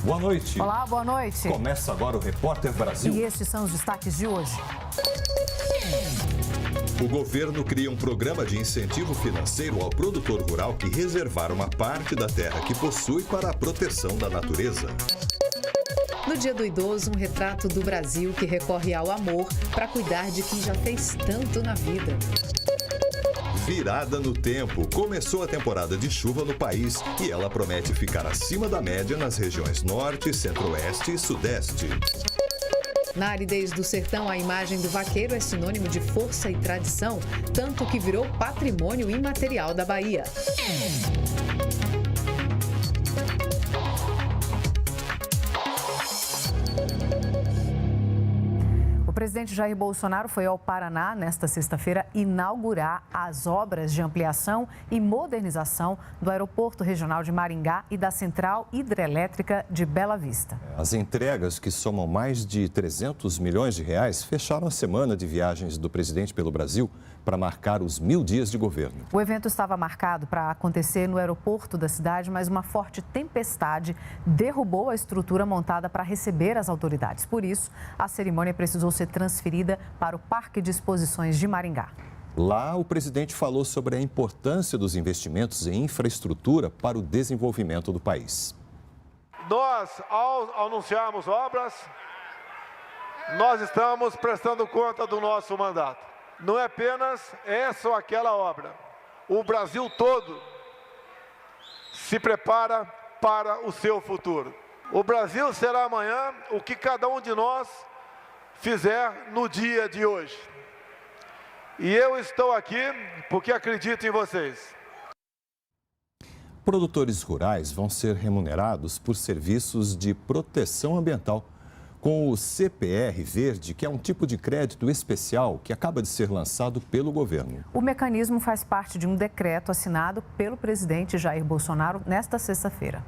Boa noite. Olá, boa noite. Começa agora o Repórter Brasil. E estes são os destaques de hoje. O governo cria um programa de incentivo financeiro ao produtor rural que reservar uma parte da terra que possui para a proteção da natureza. No Dia do Idoso, um retrato do Brasil que recorre ao amor para cuidar de quem já fez tanto na vida. Virada no tempo. Começou a temporada de chuva no país e ela promete ficar acima da média nas regiões Norte, Centro-Oeste e Sudeste. Na aridez do sertão, a imagem do vaqueiro é sinônimo de força e tradição, tanto que virou patrimônio imaterial da Bahia. O presidente Jair Bolsonaro foi ao Paraná nesta sexta-feira inaugurar as obras de ampliação e modernização do Aeroporto Regional de Maringá e da Central Hidrelétrica de Bela Vista. As entregas, que somam mais de 300 milhões de reais, fecharam a semana de viagens do presidente pelo Brasil para marcar os 1000 dias de governo. O evento estava marcado para acontecer no aeroporto da cidade, mas uma forte tempestade derrubou a estrutura montada para receber as autoridades. Por isso, a cerimônia precisou ser transferida para o Parque de Exposições de Maringá. Lá, o presidente falou sobre a importância dos investimentos em infraestrutura para o desenvolvimento do país. Nós, ao anunciarmos obras, nós estamos prestando conta do nosso mandato. Não é apenas essa ou aquela obra. O Brasil todo se prepara para o seu futuro. O Brasil será amanhã o que cada um de nós fizer no dia de hoje. E eu estou aqui porque acredito em vocês. Produtores rurais vão ser remunerados por serviços de proteção ambiental com o CPR Verde, que é um tipo de crédito especial que acaba de ser lançado pelo governo. O mecanismo faz parte de um decreto assinado pelo presidente Jair Bolsonaro nesta sexta-feira.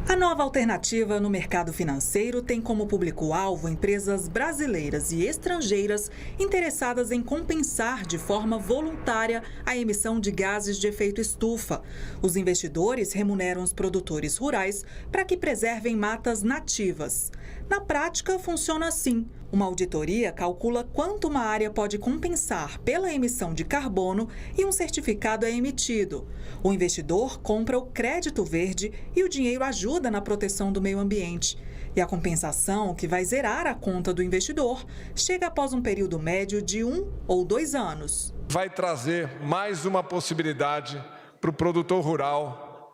A nova alternativa no mercado financeiro tem como público-alvo empresas brasileiras e estrangeiras interessadas em compensar de forma voluntária a emissão de gases de efeito estufa. Os investidores remuneram os produtores rurais para que preservem matas nativas. Na prática, funciona assim. Uma auditoria calcula quanto uma área pode compensar pela emissão de carbono e um certificado é emitido. O investidor compra o crédito verde e o dinheiro ajuda na proteção do meio ambiente. E a compensação, que vai zerar a conta do investidor, chega após um período médio de 1 ou 2 anos. Vai trazer mais uma possibilidade para o produtor rural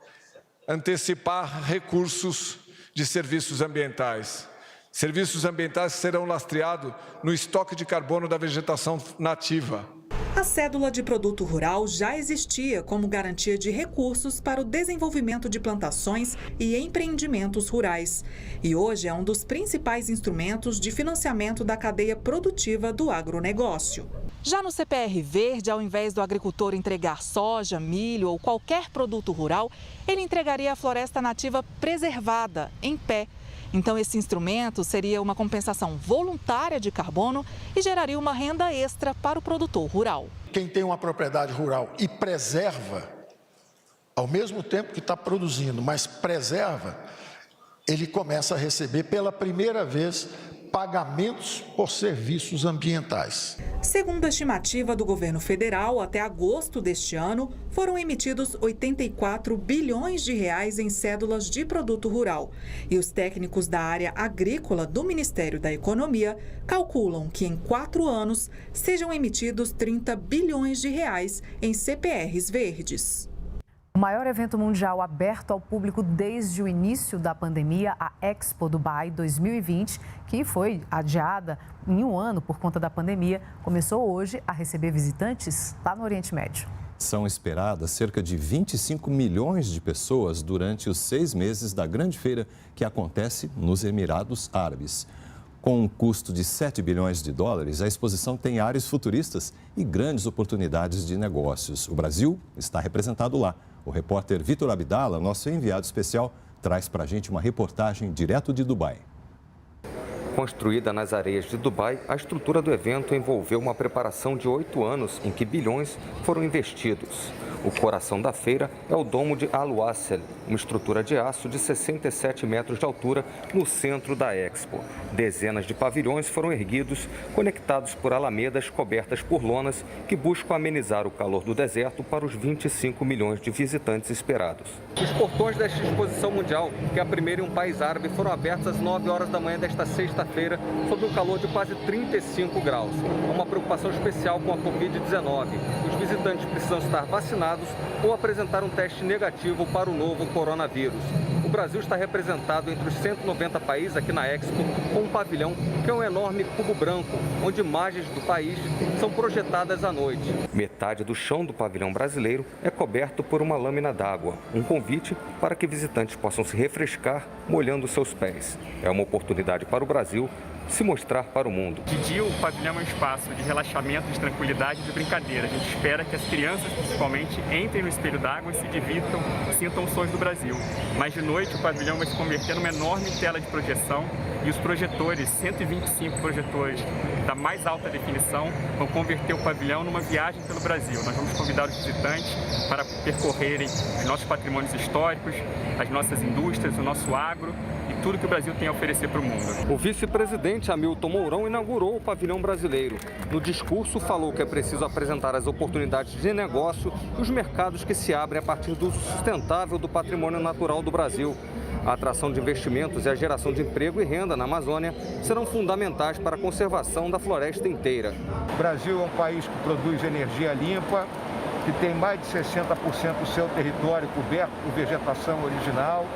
antecipar recursos de serviços ambientais. Serviços ambientais serão lastreados no estoque de carbono da vegetação nativa. A cédula de produto rural já existia como garantia de recursos para o desenvolvimento de plantações e empreendimentos rurais. E hoje é um dos principais instrumentos de financiamento da cadeia produtiva do agronegócio. Já no CPR Verde, ao invés do agricultor entregar soja, milho ou qualquer produto rural, ele entregaria a floresta nativa preservada, em pé. Então, esse instrumento seria uma compensação voluntária de carbono e geraria uma renda extra para o produtor rural. Quem tem uma propriedade rural e preserva, ao mesmo tempo que está produzindo, mas preserva, ele começa a receber pela primeira vez pagamentos por serviços ambientais. Segundo a estimativa do governo federal, até agosto deste ano, foram emitidos 84 bilhões de reais em cédulas de produto rural. E os técnicos da área agrícola do Ministério da Economia calculam que em 4 anos sejam emitidos 30 bilhões de reais em CPRs verdes. O maior evento mundial aberto ao público desde o início da pandemia, a Expo Dubai 2020, que foi adiada em um ano por conta da pandemia, começou hoje a receber visitantes lá no Oriente Médio. São esperadas cerca de 25 milhões de pessoas durante os 6 meses da grande feira que acontece nos Emirados Árabes. Com um custo de 7 bilhões de dólares, a exposição tem áreas futuristas e grandes oportunidades de negócios. O Brasil está representado lá. O repórter Vitor Abdala, nosso enviado especial, traz para a gente uma reportagem direto de Dubai. Construída nas areias de Dubai, a estrutura do evento envolveu uma preparação de 8 anos em que bilhões foram investidos. O coração da feira é o domo de Al Wasl, uma estrutura de aço de 67 metros de altura no centro da Expo. Dezenas de pavilhões foram erguidos, conectados por alamedas cobertas por lonas que buscam amenizar o calor do deserto para os 25 milhões de visitantes esperados. Os portões desta exposição mundial, que é a primeira em um país árabe, foram abertos às 9 horas da manhã desta sexta-feira, sob um calor de quase 35 graus. Há uma preocupação especial com a Covid-19. Os visitantes precisam estar vacinados ou apresentar um teste negativo para o novo coronavírus. O Brasil está representado entre os 190 países aqui na Expo, com um pavilhão que é um enorme cubo branco, onde imagens do país são projetadas à noite. Metade do chão do pavilhão brasileiro é coberto por uma lâmina d'água, um convite para que visitantes possam se refrescar molhando seus pés. É uma oportunidade para o Brasil se mostrar para o mundo. De dia, o pavilhão é um espaço de relaxamento, de tranquilidade e de brincadeira. A gente espera que as crianças, principalmente, entrem no espelho d'água e se divirtam, sintam os sons do Brasil. Mas de noite, o pavilhão vai se converter numa enorme tela de projeção e os projetores, 125 projetores da mais alta definição, vão converter o pavilhão numa viagem pelo Brasil. Nós vamos convidar os visitantes para percorrerem os nossos patrimônios históricos, as nossas indústrias, o nosso agro e tudo que o Brasil tem a oferecer para o mundo. O vice-presidente Hamilton Mourão inaugurou o pavilhão brasileiro. No discurso, falou que é preciso apresentar as oportunidades de negócio e os mercados que se abrem a partir do uso sustentável do patrimônio natural do Brasil. A atração de investimentos e a geração de emprego e renda na Amazônia serão fundamentais para a conservação da floresta inteira. O Brasil é um país que produz energia limpa, que tem mais de 60% do seu território coberto por vegetação original,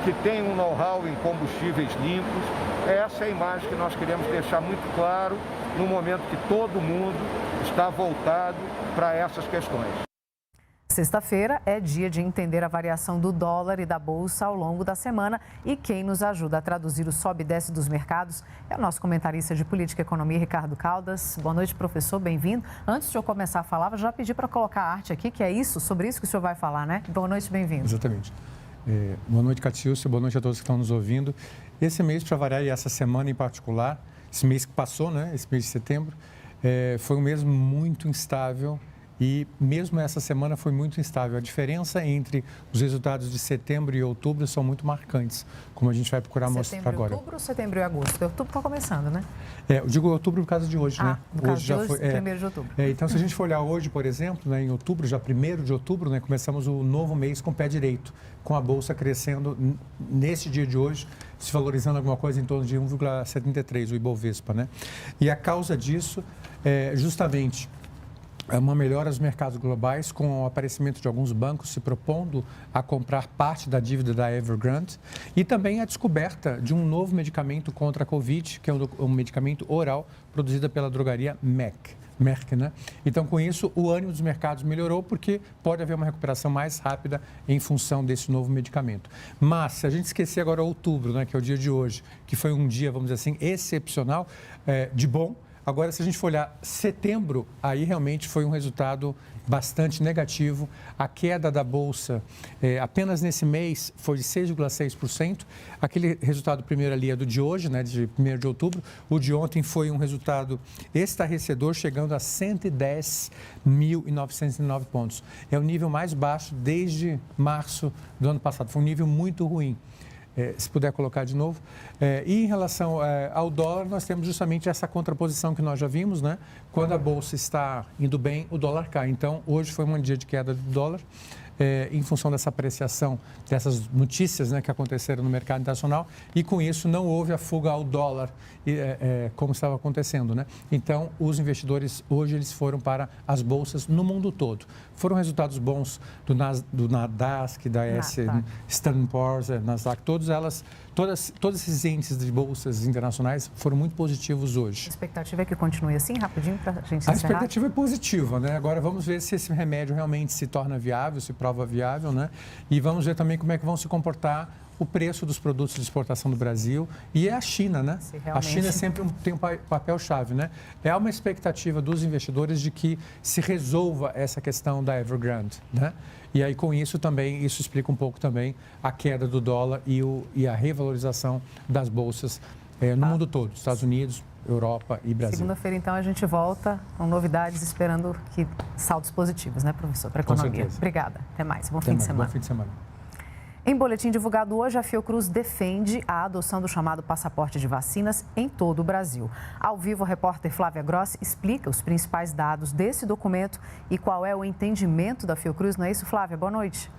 que tem um know-how em combustíveis limpos. Essa é a imagem que nós queremos deixar muito claro no momento que todo mundo está voltado para essas questões. Sexta-feira é dia de entender a variação do dólar e da bolsa ao longo da semana e quem nos ajuda a traduzir o sobe e desce dos mercados é o nosso comentarista de política e economia, Ricardo Caldas. Boa noite, professor, bem-vindo. Antes de eu começar a falar, eu já pedi para colocar a arte aqui, que é isso, sobre isso que o senhor vai falar, né? Boa noite, bem-vindo. Exatamente. Boa noite, Catiúcia, boa noite a todos que estão nos ouvindo. Esse mês, para variar, e essa semana em particular, esse mês que passou, né, esse mês de setembro, foi um mês muito instável. E mesmo essa semana foi muito instável. A diferença entre os resultados de setembro e outubro são muito marcantes, como a gente vai procurar mostrar agora. Setembro e outubro ou setembro e agosto? Outubro está começando, né? Eu digo outubro por causa de hoje, né? No caso de hoje, 1º de outubro. Então, se a gente for olhar hoje, por exemplo, né, em outubro, já 1º de outubro, né, começamos o novo mês com o pé direito, com a Bolsa crescendo nesse dia de hoje, se valorizando alguma coisa em torno de 1,73, o Ibovespa, né? E a causa disso é justamente uma melhora dos mercados globais, com o aparecimento de alguns bancos se propondo a comprar parte da dívida da Evergrande e também a descoberta de um novo medicamento contra a Covid, que é um medicamento oral produzido pela drogaria Merck, né? Então, com isso, o ânimo dos mercados melhorou porque pode haver uma recuperação mais rápida em função desse novo medicamento. Mas, se a gente esquecer agora outubro, né, que é o dia de hoje, que foi um dia, vamos dizer assim, excepcional, de bom. Agora, se a gente for olhar setembro, aí realmente foi um resultado bastante negativo. A queda da Bolsa, apenas nesse mês, foi de 6,6%. Aquele resultado primeiro ali é do de hoje, né, de 1º de outubro. O de ontem foi um resultado estarrecedor, chegando a 110.909 pontos. É o nível mais baixo desde março do ano passado. Foi um nível muito ruim. Se puder colocar de novo. E em relação ao dólar, nós temos justamente essa contraposição que nós já vimos, né? Quando a Bolsa está indo bem, o dólar cai. Então, hoje foi um dia de queda do dólar, em função dessa apreciação, dessas notícias, né, que aconteceram no mercado internacional, e com isso não houve a fuga ao dólar, como estava acontecendo, né? Então, os investidores hoje eles foram para as bolsas no mundo todo. Foram resultados bons do Nasdaq, da Standard Poor's, Nasdaq, todos esses índices de bolsas internacionais foram muito positivos hoje. A expectativa é que continue assim, rapidinho, para a gente encerrar? A expectativa é positiva, né? Agora vamos ver se esse remédio realmente se torna viável, se prova viável, né? E vamos ver também como é que vão se comportar o preço dos produtos de exportação do Brasil e a China, né? A China sempre tem um papel-chave, né? É uma expectativa dos investidores de que se resolva essa questão da Evergrande, né? E aí, com isso também, isso explica um pouco também a queda do dólar e a revalorização das bolsas no mundo todo, Estados Unidos, Europa e Brasil. Segunda-feira, então, a gente volta com novidades, esperando que saldos positivos, né, professor, para a economia. Com certeza. Obrigada. Até mais. Bom fim de semana. Bom fim de semana. Em boletim divulgado hoje, a Fiocruz defende a adoção do chamado passaporte de vacinas em todo o Brasil. Ao vivo, a repórter Flávia Grossi explica os principais dados desse documento e qual é o entendimento da Fiocruz. Não é isso, Flávia? Boa noite.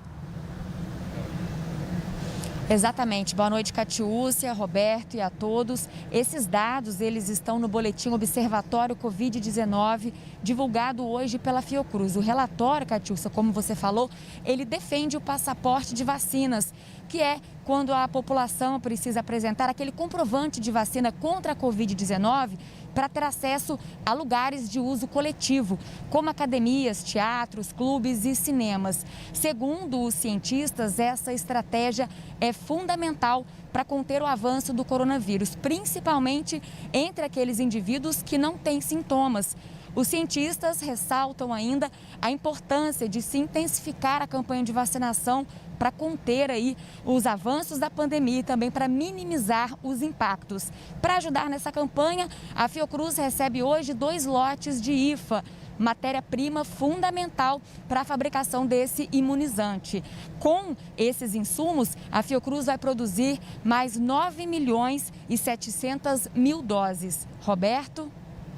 Exatamente. Boa noite, Catiúcia, Roberto e a todos. Esses dados, eles estão no boletim Observatório Covid-19, divulgado hoje pela Fiocruz. O relatório, Catiúcia, como você falou, ele defende o passaporte de vacinas, que é quando a população precisa apresentar aquele comprovante de vacina contra a Covid-19 para ter acesso a lugares de uso coletivo, como academias, teatros, clubes e cinemas. Segundo os cientistas, essa estratégia é fundamental para conter o avanço do coronavírus, principalmente entre aqueles indivíduos que não têm sintomas. Os cientistas ressaltam ainda a importância de se intensificar a campanha de vacinação para conter aí os avanços da pandemia e também para minimizar os impactos. Para ajudar nessa campanha, a Fiocruz recebe hoje 2 lotes de IFA, matéria-prima fundamental para a fabricação desse imunizante. Com esses insumos, a Fiocruz vai produzir mais 9.700.000 doses. Roberto?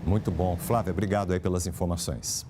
Muito bom. Flávia, obrigado aí pelas informações.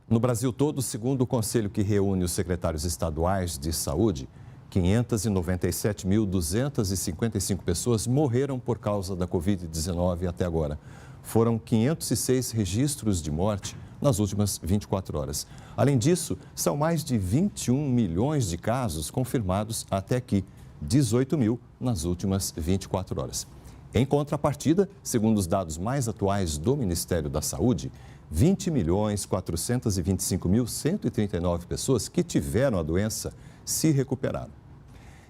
No Brasil todo, segundo o conselho que reúne os secretários estaduais de saúde, 597.255 pessoas morreram por causa da Covid-19 até agora. Foram 506 registros de morte nas últimas 24 horas. Além disso, são mais de 21 milhões de casos confirmados até aqui, 18 mil nas últimas 24 horas. Em contrapartida, segundo os dados mais atuais do Ministério da Saúde, 20.425.139 pessoas que tiveram a doença se recuperaram.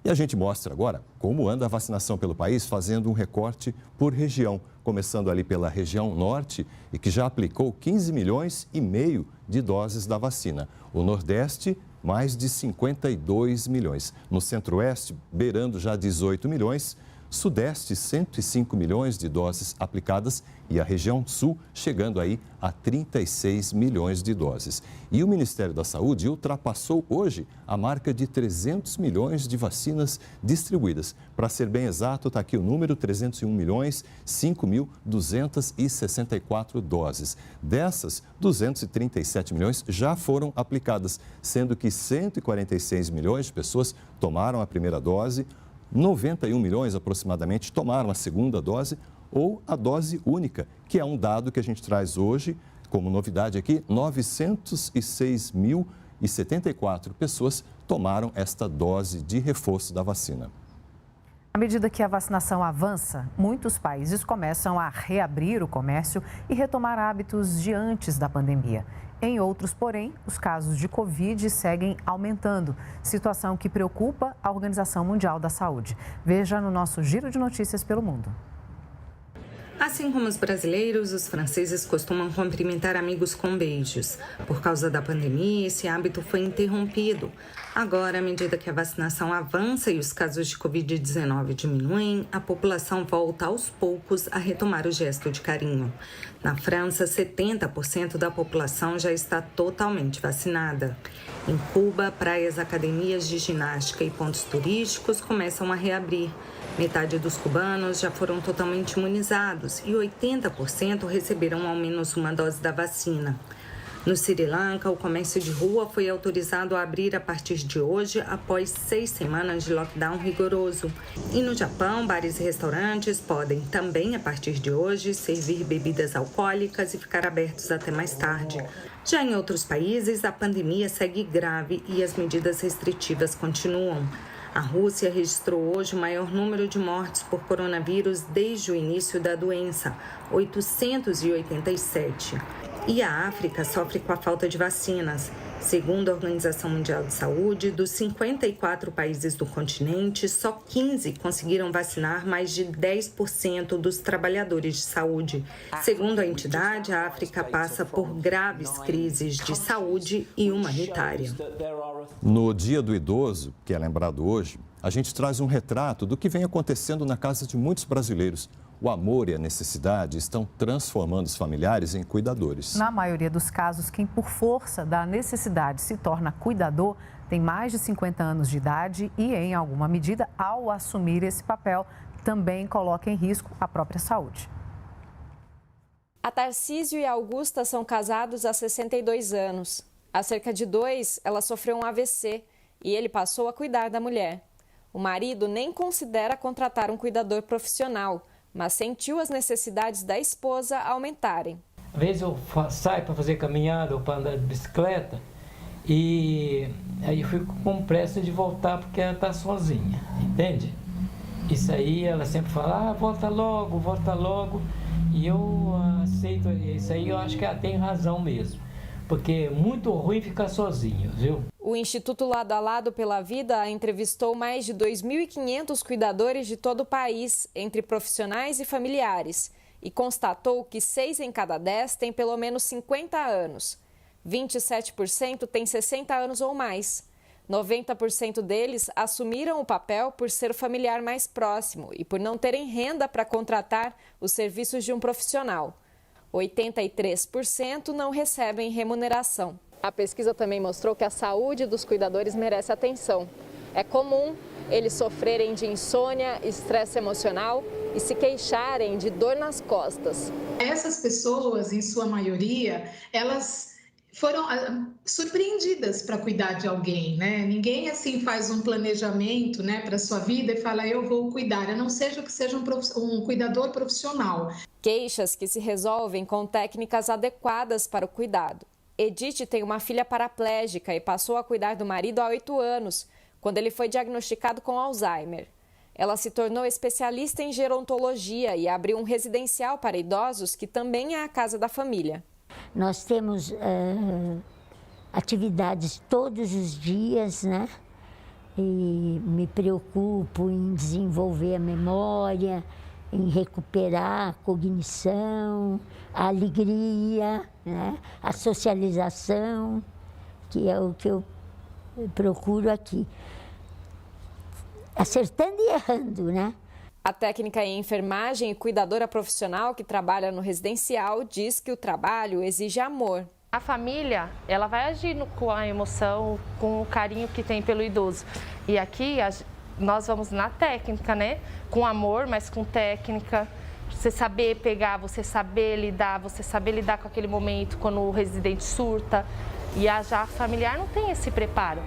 E a gente mostra agora como anda a vacinação pelo país, fazendo um recorte por região, começando ali pela região norte e que já aplicou 15,5 milhões de doses da vacina. O Nordeste, mais de 52 milhões. No Centro-Oeste, beirando já 18 milhões. Sudeste, 105 milhões de doses aplicadas e a região Sul chegando aí a 36 milhões de doses. E o Ministério da Saúde ultrapassou hoje a marca de 300 milhões de vacinas distribuídas. Para ser bem exato, está aqui o número, 301.005.264 doses. Dessas, 237 milhões já foram aplicadas, sendo que 146 milhões de pessoas tomaram a primeira dose, 91 milhões aproximadamente tomaram a segunda dose ou a dose única, que é um dado que a gente traz hoje como novidade aqui, 906.074 pessoas tomaram esta dose de reforço da vacina. À medida que a vacinação avança, muitos países começam a reabrir o comércio e retomar hábitos de antes da pandemia. Em outros, porém, os casos de Covid seguem aumentando, situação que preocupa a Organização Mundial da Saúde. Veja no nosso Giro de Notícias pelo Mundo. Assim como os brasileiros, os franceses costumam cumprimentar amigos com beijos. Por causa da pandemia, esse hábito foi interrompido. Agora, à medida que a vacinação avança e os casos de Covid-19 diminuem, a população volta aos poucos a retomar o gesto de carinho. Na França, 70% da população já está totalmente vacinada. Em Cuba, praias, academias de ginástica e pontos turísticos começam a reabrir. Metade dos cubanos já foram totalmente imunizados e 80% receberam ao menos uma dose da vacina. No Sri Lanka, o comércio de rua foi autorizado a abrir a partir de hoje, após 6 semanas de lockdown rigoroso. E no Japão, bares e restaurantes podem também, a partir de hoje, servir bebidas alcoólicas e ficar abertos até mais tarde. Já em outros países, a pandemia segue grave e as medidas restritivas continuam. A Rússia registrou hoje o maior número de mortes por coronavírus desde o início da doença, 887. E a África sofre com a falta de vacinas. Segundo a Organização Mundial de Saúde, dos 54 países do continente, só 15 conseguiram vacinar mais de 10% dos trabalhadores de saúde. Segundo a entidade, a África passa por graves crises de saúde e humanitária. No Dia do Idoso, que é lembrado hoje, a gente traz um retrato do que vem acontecendo na casa de muitos brasileiros. O amor e a necessidade estão transformando os familiares em cuidadores. Na maioria dos casos, quem por força da necessidade se torna cuidador tem mais de 50 anos de idade e, em alguma medida, ao assumir esse papel, também coloca em risco a própria saúde. A Tarcísio e a Augusta são casados há 62 anos. Há cerca de 2, ela sofreu um AVC e ele passou a cuidar da mulher. O marido nem considera contratar um cuidador profissional, mas sentiu as necessidades da esposa aumentarem. Às vezes eu saio para fazer caminhada ou para andar de bicicleta e aí eu fico com pressa de voltar porque ela está sozinha, entende? Isso aí ela sempre fala, volta logo, e eu aceito isso aí, eu acho que ela tem razão mesmo, porque é muito ruim ficar sozinho, viu? O Instituto Lado a Lado pela Vida entrevistou mais de 2.500 cuidadores de todo o país, entre profissionais e familiares, e constatou que 6 em cada 10 têm pelo menos 50 anos. 27% têm 60 anos ou mais. 90% deles assumiram o papel por ser o familiar mais próximo e por não terem renda para contratar os serviços de um profissional. 83% não recebem remuneração. A pesquisa também mostrou que a saúde dos cuidadores merece atenção. É comum eles sofrerem de insônia, estresse emocional e se queixarem de dor nas costas. Essas pessoas, em sua maioria, elas foram surpreendidas para cuidar de alguém, né? Ninguém assim faz um planejamento, né, para sua vida e fala eu vou cuidar, a não seja que seja um cuidador profissional. Queixas que se resolvem com técnicas adequadas para o cuidado. Edith tem uma filha paraplégica e passou a cuidar do marido há 8 anos, quando ele foi diagnosticado com Alzheimer. Ela se tornou especialista em gerontologia e abriu um residencial para idosos que também é a casa da família. Nós temos atividades todos os dias, né? E me preocupo em desenvolver a memória, em recuperar a cognição, a alegria, né? A socialização, que é o que eu procuro aqui. Acertando e errando, né? A técnica em enfermagem e cuidadora profissional que trabalha no residencial diz que o trabalho exige amor. A família, ela vai agindo com a emoção, com o carinho que tem pelo idoso. E aqui nós vamos na técnica, né? Com amor, mas com técnica. Você saber pegar, você saber lidar com aquele momento quando o residente surta. E a familiar não tem esse preparo.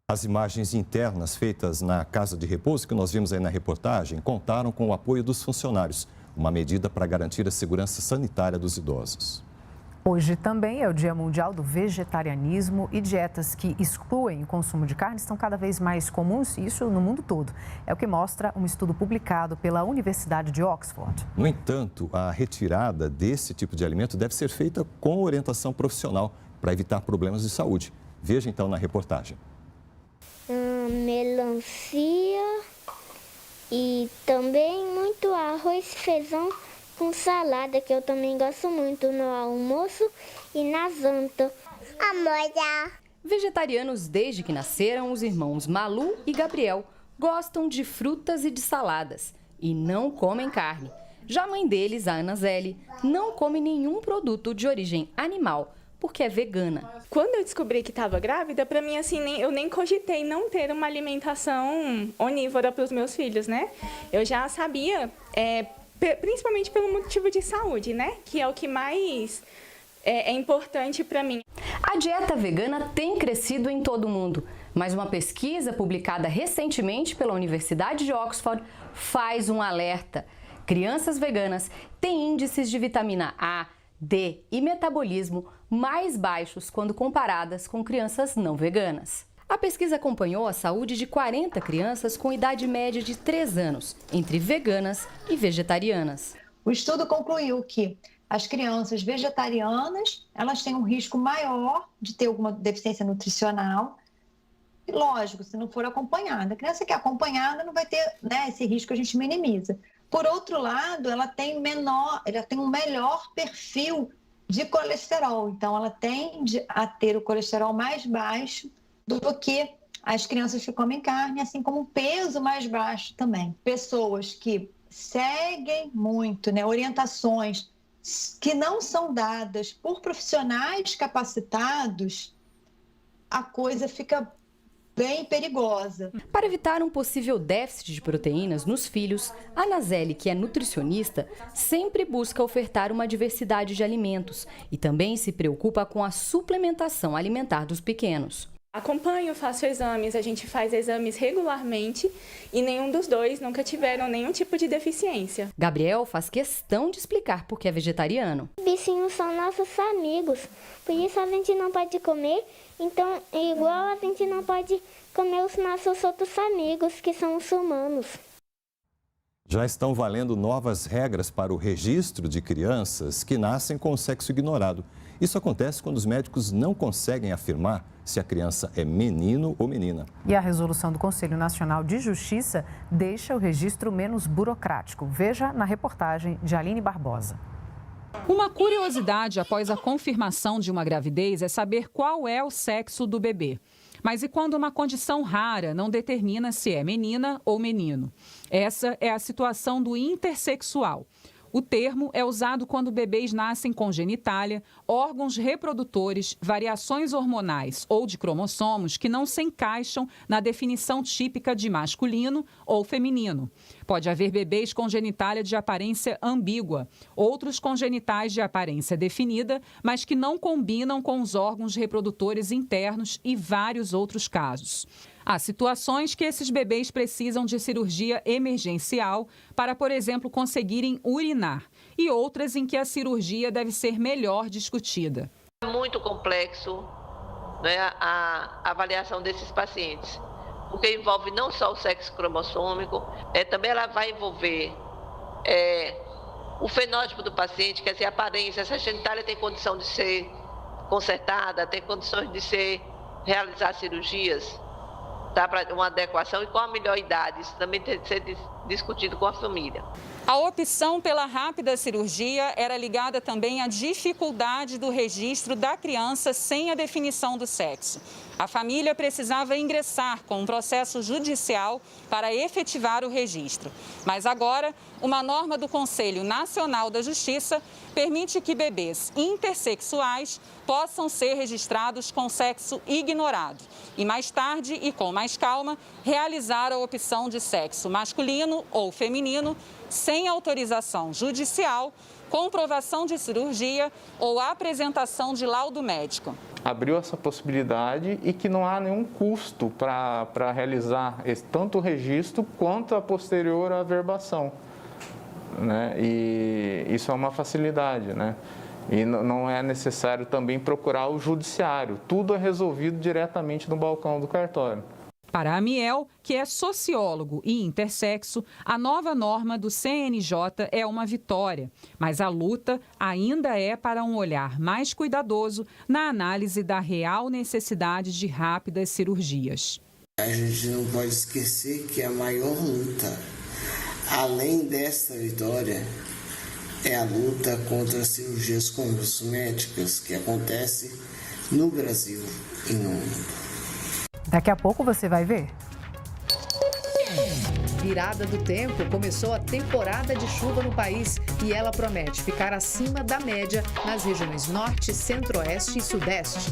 As imagens internas feitas na casa de repouso que nós vimos aí na reportagem contaram com o apoio dos funcionários, uma medida para garantir a segurança sanitária dos idosos. Hoje também é o Dia Mundial do Vegetarianismo e dietas que excluem o consumo de carne estão cada vez mais comuns, isso no mundo todo. É o que mostra um estudo publicado pela Universidade de Oxford. No entanto, a retirada desse tipo de alimento deve ser feita com orientação profissional para evitar problemas de saúde. Veja então na reportagem. Melancia e também muito arroz e feijão com salada, que eu também gosto muito no almoço e na janta. Amor. Vegetarianos desde que nasceram, os irmãos Malu e Gabriel gostam de frutas e de saladas e não comem carne. Já a mãe deles, a Ana Zeli, não come nenhum produto de origem animal, porque é vegana. Quando eu descobri que estava grávida, para mim, assim, eu nem cogitei não ter uma alimentação onívora para os meus filhos, né? Eu já sabia, principalmente pelo motivo de saúde, né? Que é o que mais é importante para mim. A dieta vegana tem crescido em todo o mundo, mas uma pesquisa publicada recentemente pela Universidade de Oxford faz um alerta. Crianças veganas têm índices de vitamina A, D e metabolismo mais baixos quando comparadas com crianças não veganas. A pesquisa acompanhou a saúde de 40 crianças com idade média de 3 anos, entre veganas e vegetarianas. O estudo concluiu que as crianças vegetarianas, elas têm um risco maior de ter alguma deficiência nutricional. E lógico, se não for acompanhada. A criança que é acompanhada não vai ter, né, esse risco, a gente minimiza. Por outro lado, ela tem um melhor perfil de colesterol. Então, ela tende a ter o colesterol mais baixo do que as crianças que comem carne, assim como um peso mais baixo também. Pessoas que seguem muito, né, orientações que não são dadas por profissionais capacitados, a coisa fica bem perigosa. Para evitar um possível déficit de proteínas nos filhos, a Anazeli, que é nutricionista, sempre busca ofertar uma diversidade de alimentos e também se preocupa com a suplementação alimentar dos pequenos. Acompanho, faço exames, a gente faz exames regularmente e nenhum dos dois nunca tiveram nenhum tipo de deficiência. Gabriel faz questão de explicar por que é vegetariano. Bichinhos são nossos amigos, por isso a gente não pode comer, então igual a gente não pode comer os nossos outros amigos, que são os humanos. Já estão valendo novas regras para o registro de crianças que nascem com o sexo ignorado. Isso acontece quando os médicos não conseguem afirmar se a criança é menino ou menina. E a resolução do Conselho Nacional de Justiça deixa o registro menos burocrático. Veja na reportagem de Aline Barbosa. Uma curiosidade após a confirmação de uma gravidez é saber qual é o sexo do bebê. Mas e quando uma condição rara não determina se é menina ou menino? Essa é a situação do intersexual. O termo é usado quando bebês nascem com genitália, órgãos reprodutores, variações hormonais ou de cromossomos que não se encaixam na definição típica de masculino ou feminino. Pode haver bebês com genitália de aparência ambígua, outros com genitais de aparência definida, mas que não combinam com os órgãos reprodutores internos e vários outros casos. Há situações que esses bebês precisam de cirurgia emergencial para, por exemplo, conseguirem urinar, e outras em que a cirurgia deve ser melhor discutida. É muito complexo, né, a avaliação desses pacientes, porque envolve não só o sexo cromossômico, também ela vai envolver o fenótipo do paciente, quer dizer, a aparência, essa genitália tem condição de ser consertada, tem condições de realizar cirurgias. Para uma adequação e qual a melhor idade, isso também tem que ser discutido com a família. A opção pela rápida cirurgia era ligada também à dificuldade do registro da criança sem a definição do sexo. A família precisava ingressar com um processo judicial para efetivar o registro. Mas agora, uma norma do Conselho Nacional da Justiça permite que bebês intersexuais possam ser registrados com sexo ignorado e, mais tarde e com mais calma, realizar a opção de sexo masculino ou feminino sem autorização judicial, comprovação de cirurgia ou apresentação de laudo médico. Abriu essa possibilidade e que não há nenhum custo para realizar tanto o registro quanto a posterior averbação, né? E isso é uma facilidade, né? E não é necessário também procurar o judiciário. Tudo é resolvido diretamente no balcão do cartório. Para a Amiel, que é sociólogo e intersexo, a nova norma do CNJ é uma vitória, mas a luta ainda é para um olhar mais cuidadoso na análise da real necessidade de rápidas cirurgias. A gente não pode esquecer que a maior luta, além desta vitória, é a luta contra as cirurgias cosméticas que acontece no Brasil e no mundo. Daqui a pouco você vai ver. Virada do tempo, começou a temporada de chuva no país e ela promete ficar acima da média nas regiões norte, centro-oeste e sudeste.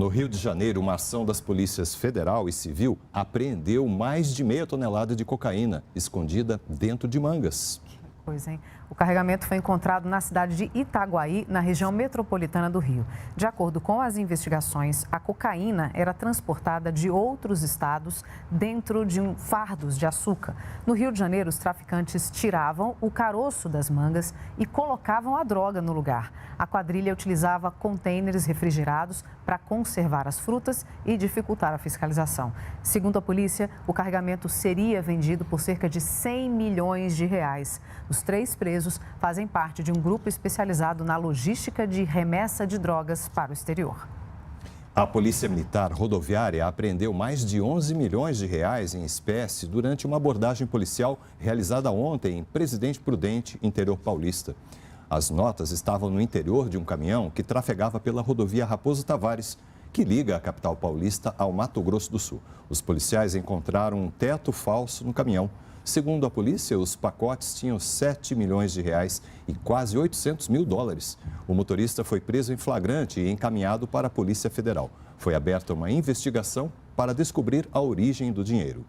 No Rio de Janeiro, uma ação das polícias federal e civil apreendeu mais de meia tonelada de cocaína escondida dentro de mangas. Pois, hein? O carregamento foi encontrado na cidade de Itaguaí, na região metropolitana do Rio. De acordo com as investigações, a cocaína era transportada de outros estados dentro de fardos de açúcar. No Rio de Janeiro, os traficantes tiravam o caroço das mangas e colocavam a droga no lugar. A quadrilha utilizava contêineres refrigerados para conservar as frutas e dificultar a fiscalização. Segundo a polícia, o carregamento seria vendido por cerca de 100 milhões de reais. Os 3 presos fazem parte de um grupo especializado na logística de remessa de drogas para o exterior. A Polícia Militar Rodoviária apreendeu mais de 11 milhões de reais em espécie durante uma abordagem policial realizada ontem em Presidente Prudente, interior paulista. As notas estavam no interior de um caminhão que trafegava pela rodovia Raposo Tavares, que liga a capital paulista ao Mato Grosso do Sul. Os policiais encontraram um teto falso no caminhão. Segundo a polícia, os pacotes tinham 7 milhões de reais e quase 800 mil dólares. O motorista foi preso em flagrante e encaminhado para a Polícia Federal. Foi aberta uma investigação para descobrir a origem do dinheiro.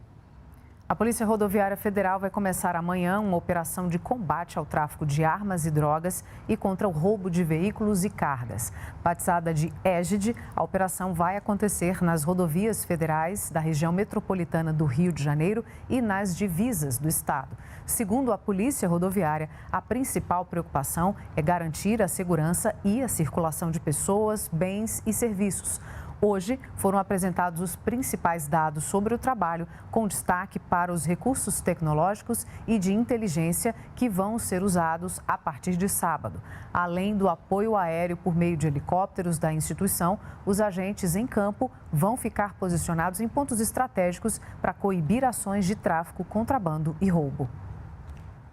A Polícia Rodoviária Federal vai começar amanhã uma operação de combate ao tráfico de armas e drogas e contra o roubo de veículos e cargas. Batizada de Égide, a operação vai acontecer nas rodovias federais da região metropolitana do Rio de Janeiro e nas divisas do estado. Segundo a Polícia Rodoviária, a principal preocupação é garantir a segurança e a circulação de pessoas, bens e serviços. Hoje foram apresentados os principais dados sobre o trabalho, com destaque para os recursos tecnológicos e de inteligência que vão ser usados a partir de sábado. Além do apoio aéreo por meio de helicópteros da instituição, os agentes em campo vão ficar posicionados em pontos estratégicos para coibir ações de tráfico, contrabando e roubo.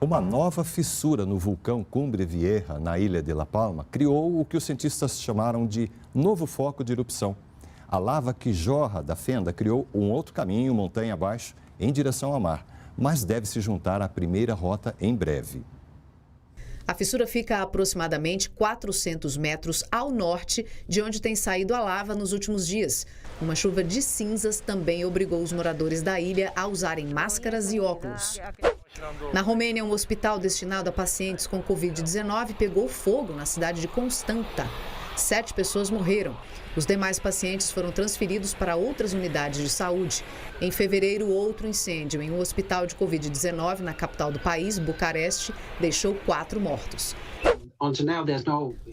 Uma nova fissura no vulcão Cumbre Vieja, na ilha de La Palma, criou o que os cientistas chamaram de novo foco de erupção. A lava que jorra da fenda criou um outro caminho montanha abaixo em direção ao mar, mas deve se juntar à primeira rota em breve. A fissura fica a aproximadamente 400 metros ao norte de onde tem saído a lava nos últimos dias. Uma chuva de cinzas também obrigou os moradores da ilha a usarem máscaras e óculos. Na Romênia, um hospital destinado a pacientes com Covid-19 pegou fogo na cidade de Constanta. 7 pessoas morreram. Os demais pacientes foram transferidos para outras unidades de saúde. Em fevereiro, outro incêndio em um hospital de Covid-19 na capital do país, Bucareste, deixou 4 mortos.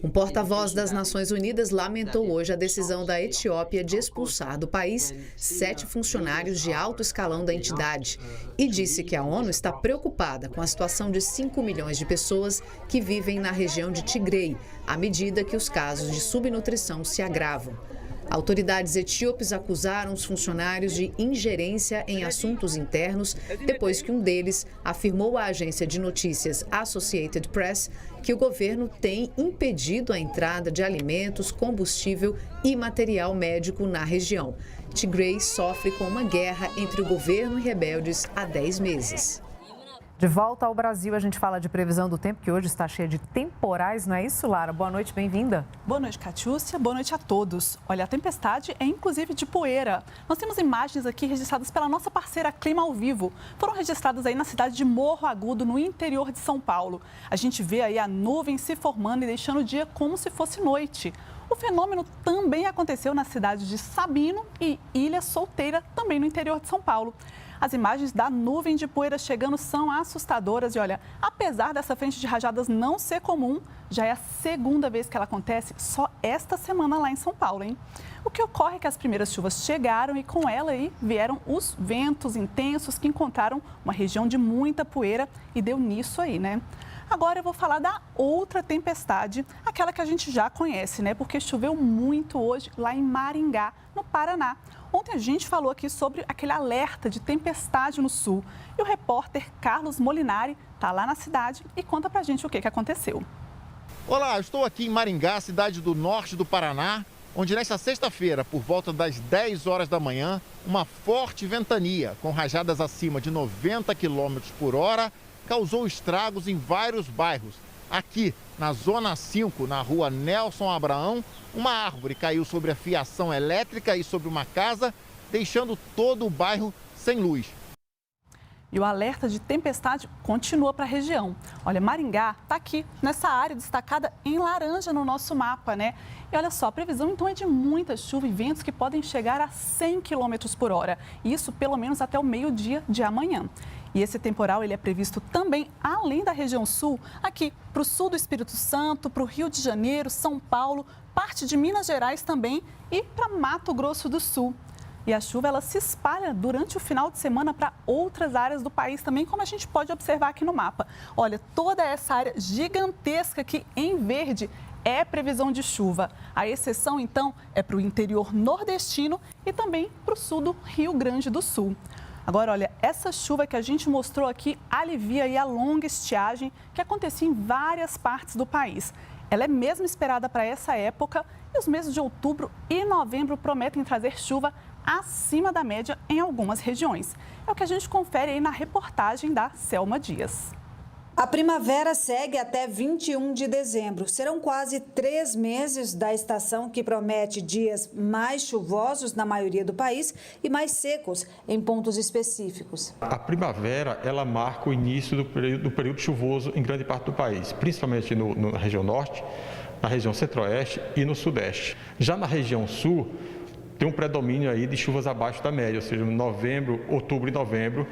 Um porta-voz das Nações Unidas lamentou hoje a decisão da Etiópia de expulsar do país 7 funcionários de alto escalão da entidade e disse que a ONU está preocupada com a situação de 5 milhões de pessoas que vivem na região de Tigray, à medida que os casos de subnutrição se agravam. Autoridades etíopes acusaram os funcionários de ingerência em assuntos internos depois que um deles afirmou à agência de notícias Associated Press que o governo tem impedido a entrada de alimentos, combustível e material médico na região. Tigray sofre com uma guerra entre o governo e rebeldes há 10 meses. De volta ao Brasil, a gente fala de previsão do tempo, que hoje está cheia de temporais, não é isso, Lara? Boa noite, bem-vinda. Boa noite, Catiúcia. Boa noite a todos. Olha, a tempestade é inclusive de poeira. Nós temos imagens aqui registradas pela nossa parceira Clima ao Vivo. Foram registradas aí na cidade de Morro Agudo, no interior de São Paulo. A gente vê aí a nuvem se formando e deixando o dia como se fosse noite. O fenômeno também aconteceu na cidade de Sabino e Ilha Solteira, também no interior de São Paulo. As imagens da nuvem de poeira chegando são assustadoras e, olha, apesar dessa frente de rajadas não ser comum, já é a segunda vez que ela acontece só esta semana lá em São Paulo, hein? O que ocorre é que as primeiras chuvas chegaram e com ela aí vieram os ventos intensos que encontraram uma região de muita poeira e deu nisso aí, né? Agora eu vou falar da outra tempestade, aquela que a gente já conhece, né? Porque choveu muito hoje lá em Maringá, no Paraná. Ontem a gente falou aqui sobre aquele alerta de tempestade no sul. E o repórter Carlos Molinari está lá na cidade e conta pra gente o que aconteceu. Olá, eu estou aqui em Maringá, cidade do norte do Paraná, onde nesta sexta-feira, por volta das 10 horas da manhã, uma forte ventania com rajadas acima de 90 km por hora causou estragos em vários bairros, Aqui, na Zona 5, na rua Nelson Abraão, uma árvore caiu sobre a fiação elétrica e sobre uma casa, deixando todo o bairro sem luz. E o alerta de tempestade continua para a região. Olha, Maringá está aqui, nessa área destacada em laranja no nosso mapa, né? E olha só, a previsão então é de muita chuva e ventos que podem chegar a 100 km por hora. Isso pelo menos até o meio-dia de amanhã. E esse temporal ele é previsto também além da região sul, aqui para o sul do Espírito Santo, para o Rio de Janeiro, São Paulo, parte de Minas Gerais também e para Mato Grosso do Sul. E a chuva ela se espalha durante o final de semana para outras áreas do país também, como a gente pode observar aqui no mapa. Olha, toda essa área gigantesca aqui em verde é previsão de chuva. A exceção, então, é para o interior nordestino e também para o sul do Rio Grande do Sul. Agora, olha, essa chuva que a gente mostrou aqui alivia aí a longa estiagem que acontecia em várias partes do país. Ela é mesmo esperada para essa época e os meses de outubro e novembro prometem trazer chuva acima da média em algumas regiões. É o que a gente confere aí na reportagem da Selma Dias. A primavera segue até 21 de dezembro. Serão quase 3 meses da estação que promete dias mais chuvosos na maioria do país e mais secos em pontos específicos. A primavera, ela marca o início do período chuvoso em grande parte do país, principalmente na região norte, na região centro-oeste e no sudeste. Já na região sul, tem um predomínio aí de chuvas abaixo da média, ou seja, novembro, outubro e novembro,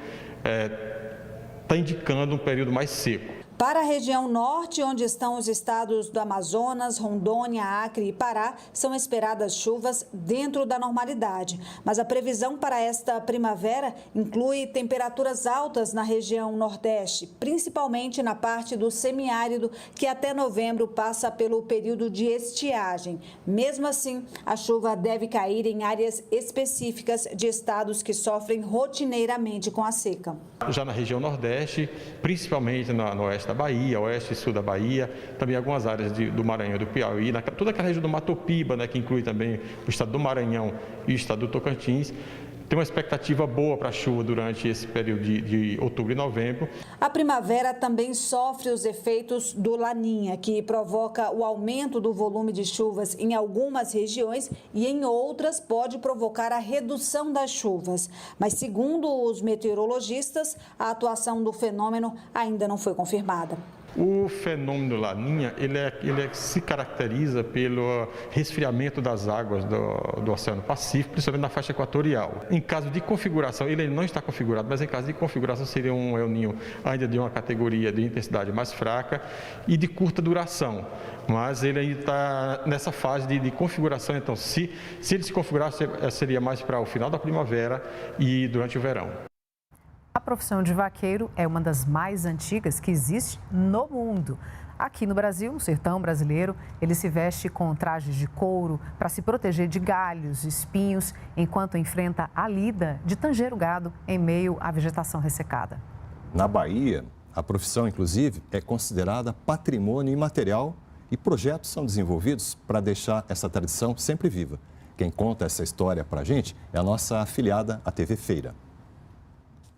está indicando um período mais seco. Para a região norte, onde estão os estados do Amazonas, Rondônia, Acre e Pará, são esperadas chuvas dentro da normalidade. Mas a previsão para esta primavera inclui temperaturas altas na região nordeste, principalmente na parte do semiárido, que até novembro passa pelo período de estiagem. Mesmo assim, a chuva deve cair em áreas específicas de estados que sofrem rotineiramente com a seca. Já na região nordeste, principalmente no oeste da Bahia, oeste e sul da Bahia, também algumas áreas do Maranhão e do Piauí, toda aquela região do Mato Piba, né, que inclui também o estado do Maranhão e o estado do Tocantins, tem uma expectativa boa para a chuva durante esse período de outubro e novembro. A primavera também sofre os efeitos do Laninha, que provoca o aumento do volume de chuvas em algumas regiões e em outras pode provocar a redução das chuvas. Mas, segundo os meteorologistas, a atuação do fenômeno ainda não foi confirmada. O fenômeno Laninha, ele se caracteriza pelo resfriamento das águas do Oceano Pacífico, principalmente na faixa equatorial. Em caso de configuração, ele não está configurado, mas em caso de configuração seria um El Niño ainda de uma categoria de intensidade mais fraca e de curta duração. Mas ele ainda está nessa fase de configuração, então se ele se configurar, seria mais para o final da primavera e durante o verão. A profissão de vaqueiro é uma das mais antigas que existe no mundo. Aqui no Brasil, no sertão brasileiro, ele se veste com trajes de couro para se proteger de galhos, espinhos, enquanto enfrenta a lida de tanger o gado em meio à vegetação ressecada. Na Bahia, a profissão, inclusive, é considerada patrimônio imaterial e projetos são desenvolvidos para deixar essa tradição sempre viva. Quem conta essa história para a gente é a nossa afiliada, a TV Feira.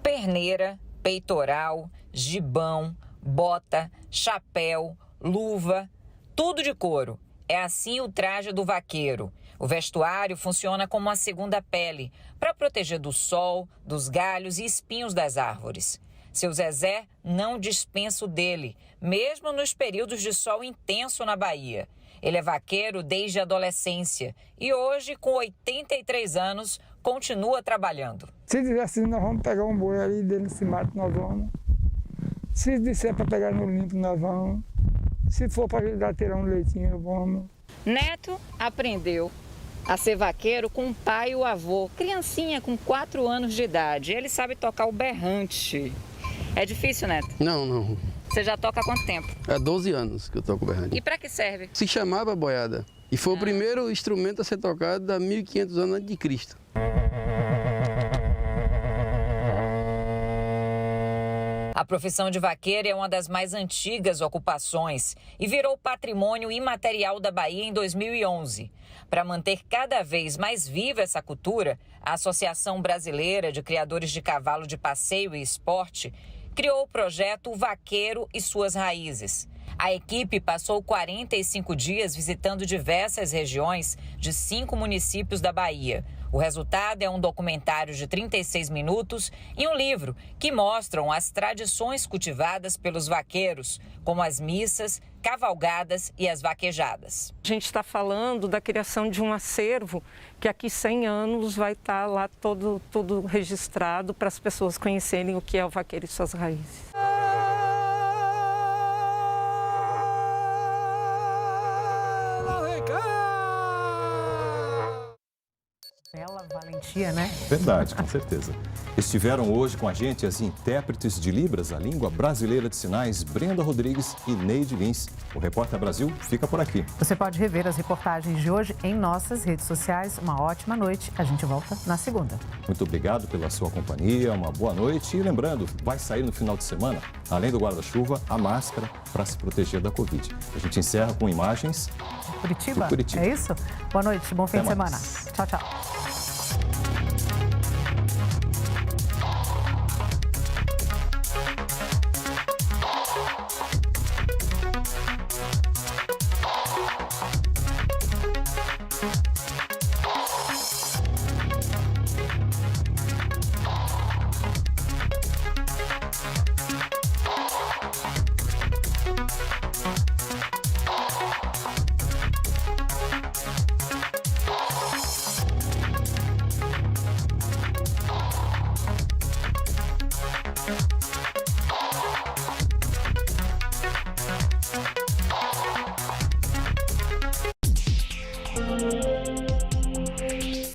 Perneira, peitoral, gibão, bota, chapéu, luva, tudo de couro. É assim o traje do vaqueiro. O vestuário funciona como uma segunda pele, para proteger do sol, dos galhos e espinhos das árvores. Seu Zezé não dispensa o dele, mesmo nos períodos de sol intenso na Bahia. Ele é vaqueiro desde a adolescência e hoje, com 83 anos, continua trabalhando. Se dizer assim, nós vamos pegar um boi ali dentro desse mato, nós vamos. Se disser para pegar no limpo, nós vamos. Se for para ajudar a tirar um leitinho, vamos. Neto aprendeu a ser vaqueiro com o pai e o avô, criancinha com 4 anos de idade. Ele sabe tocar o berrante. É difícil, Neto? Não. Você já toca há quanto tempo? Há 12 anos que eu toco berrante. E para que serve? Se chamava boiada. E foi o primeiro instrumento a ser tocado há 1500 anos antes de Cristo. A profissão de vaqueiro é uma das mais antigas ocupações e virou patrimônio imaterial da Bahia em 2011. Para manter cada vez mais viva essa cultura, a Associação Brasileira de Criadores de Cavalo de Passeio e Esporte criou o projeto Vaqueiro e Suas Raízes. A equipe passou 45 dias visitando diversas regiões de 5 municípios da Bahia. O resultado é um documentário de 36 minutos e um livro que mostram as tradições cultivadas pelos vaqueiros, como as missas, cavalgadas e as vaquejadas. A gente está falando da criação de um acervo que aqui 100 anos vai estar lá tudo registrado para as pessoas conhecerem o que é o vaqueiro e suas raízes. Bela valentia, né? Verdade, com certeza. Estiveram hoje com a gente as intérpretes de Libras, a língua brasileira de sinais, Brenda Rodrigues e Neide Lins. O Repórter Brasil fica por aqui. Você pode rever as reportagens de hoje em nossas redes sociais. Uma ótima noite. A gente volta na segunda. Muito obrigado pela sua companhia, uma boa noite. E lembrando, vai sair no final de semana, além do guarda-chuva, a máscara para se proteger da Covid. A gente encerra com imagens Curitiba? do Curitiba. É isso? Boa noite, bom fim de semana. Mais. Tchau, tchau.